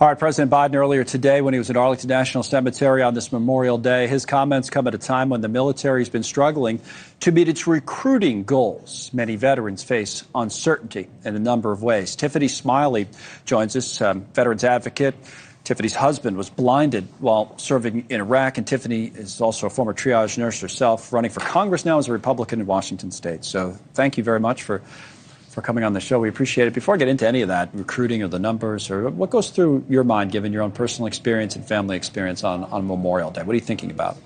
All right, President Biden earlier today when he was at Arlington National Cemetery on this Memorial Day, his comments come at a time when the military has been struggling to meet its recruiting goals. Many veterans face uncertainty in a number of ways. Tiffany Smiley joins us, veterans advocate. Tiffany's husband was blinded while serving in Iraq, and Tiffany is also a former triage nurse herself, running for Congress now as a Republican in Washington state. So thank you very much for coming on the show. We appreciate it. Before I get into any of that, recruiting or the numbers, or what goes through your mind, given your own personal experience and family experience on Memorial Day? What are you thinking about?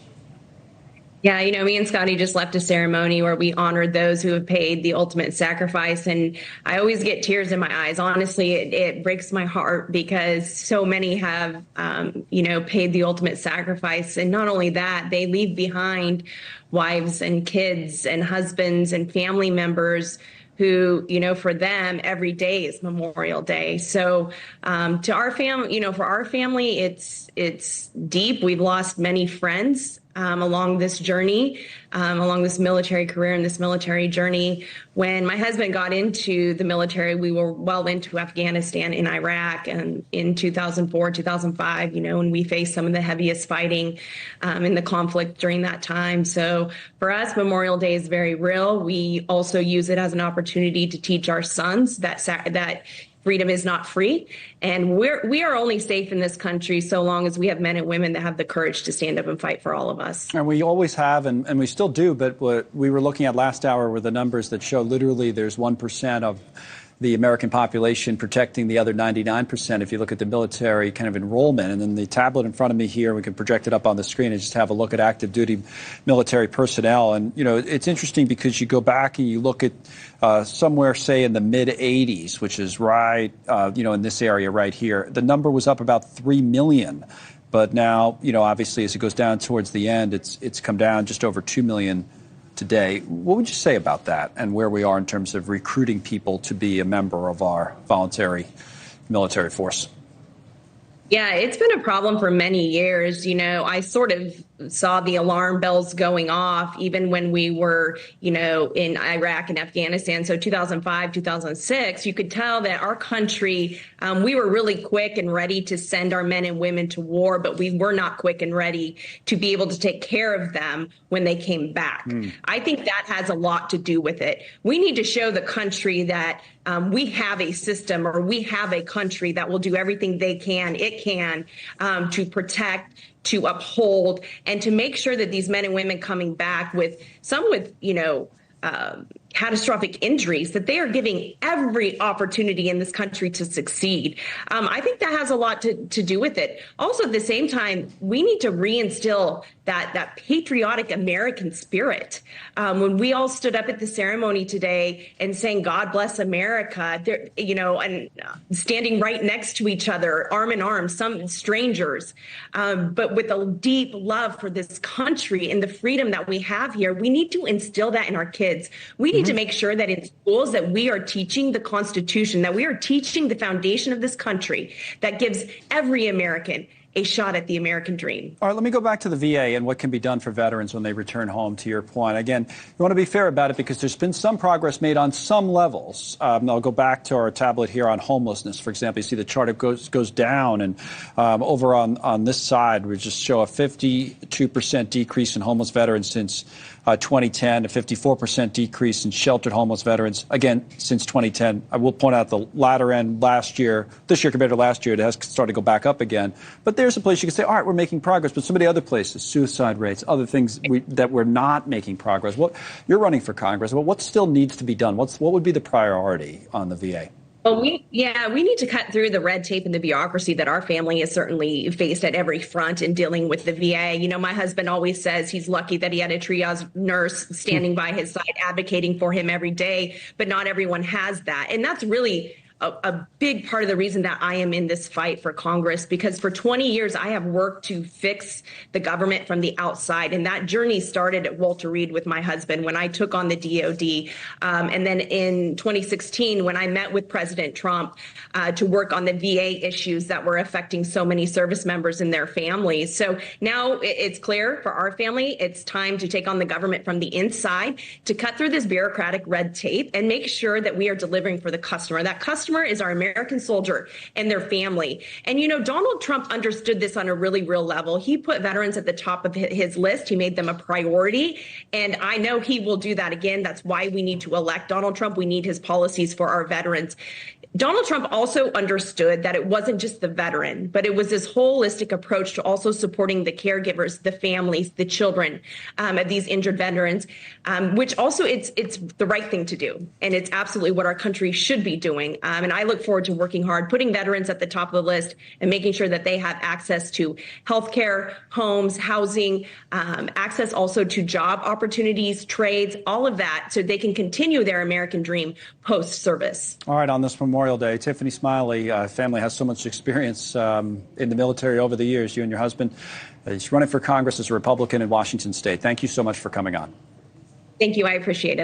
Yeah, me and Scotty just left a ceremony where we honored those who have paid the ultimate sacrifice. And I always get tears in my eyes. Honestly, it breaks my heart because so many have, paid the ultimate sacrifice. And not only that, they leave behind wives and kids and husbands and family members who, for them, every day is Memorial Day. So to our family, for our family, it's deep. We've lost many friends along this journey, along this military career and this military journey. When my husband got into the military, we were well into Afghanistan and Iraq, and in 2004, 2005, and we faced some of the heaviest fighting in the conflict during that time. So for us, Memorial Day is very real. We also use it as an opportunity to teach our sons that freedom is not free. And we are only safe in this country so long as we have men and women that have the courage to stand up and fight for all of us. And we always have, and we still do. But what we were looking at last hour were the numbers that show literally there's 1% of the American population protecting the other 99%. If you look at the military kind of enrollment, and then the tablet in front of me here, we can project it up on the screen and just have a look at active duty military personnel. And, it's interesting because you go back and you look at somewhere, say, in the mid 80s, which is right, in this area right here, the number was up about 3 million. But now, obviously, as it goes down towards the end, it's come down just over 2 million today. What would you say about that and where we are in terms of recruiting people to be a member of our voluntary military force? Yeah, it's been a problem for many years. I sort of saw the alarm bells going off even when we were, in Iraq and Afghanistan. So 2005, 2006, you could tell that our country, we were really quick and ready to send our men and women to war, but we were not quick and ready to be able to take care of them when they came back. I think that has a lot to do with it. We need to show the country that we have a system, or we have a country that will do everything it can to protect, to uphold, and to make sure that these men and women coming back with catastrophic injuries, that they are giving every opportunity in this country to succeed. I think that has a lot to do with it. Also, at the same time, we need to reinstill that patriotic American spirit. When we all stood up at the ceremony today and saying, "God bless America," and standing right next to each other, arm in arm, some strangers, but with a deep love for this country and the freedom that we have here, we need to instill that in our kids. We need to make sure that in schools that we are teaching the Constitution, that we are teaching the foundation of this country that gives every American a shot at the American dream. All right, let me go back to the VA and what can be done for veterans when they return home, to your point. Again, you want to be fair about it because there's been some progress made on some levels. I'll go back to our tablet here on homelessness. For example, you see the chart, it goes down, and over on this side, we just show a 52% decrease in homeless veterans since 2010, a 54% decrease in sheltered homeless veterans, again, since 2010. I will point out the latter end this year compared to last year, it has started to go back up again. But there's a place you can say, all right, we're making progress, but so many other places, suicide rates, other things that we're not making progress. You're running for Congress. Well, what still needs to be done? What would be the priority on the VA? Well, we need to cut through the red tape and the bureaucracy that our family has certainly faced at every front in dealing with the VA. My husband always says he's lucky that he had a triage nurse standing by his side, advocating for him every day, but not everyone has that. And that's really a big part of the reason that I am in this fight for Congress, because for 20 years, I have worked to fix the government from the outside. And that journey started at Walter Reed with my husband when I took on the DOD. And then in 2016, when I met with President Trump to work on the VA issues that were affecting so many service members and their families. So now it's clear for our family, it's time to take on the government from the inside, to cut through this bureaucratic red tape and make sure that we are delivering for the customer. That customer customer is our American soldier and their family. And, you know, Donald Trump understood this on a really real level. He put veterans at the top of his list. He made them a priority. And I know he will do that again. That's why we need to elect Donald Trump. We need his policies for our veterans. Donald Trump also understood that it wasn't just the veteran, but it was this holistic approach to also supporting the caregivers, the families, the children of these injured veterans, which also it's the right thing to do. And it's absolutely what our country should be doing. And I look forward to working hard, putting veterans at the top of the list and making sure that they have access to health care, homes, housing, access also to job opportunities, trades, all of that, so they can continue their American dream post-service. All right, on this Memorial Day, Tiffany Smiley, family has so much experience in the military over the years, you and your husband. He's running for Congress as a Republican in Washington State. Thank you so much for coming on. Thank you. I appreciate it.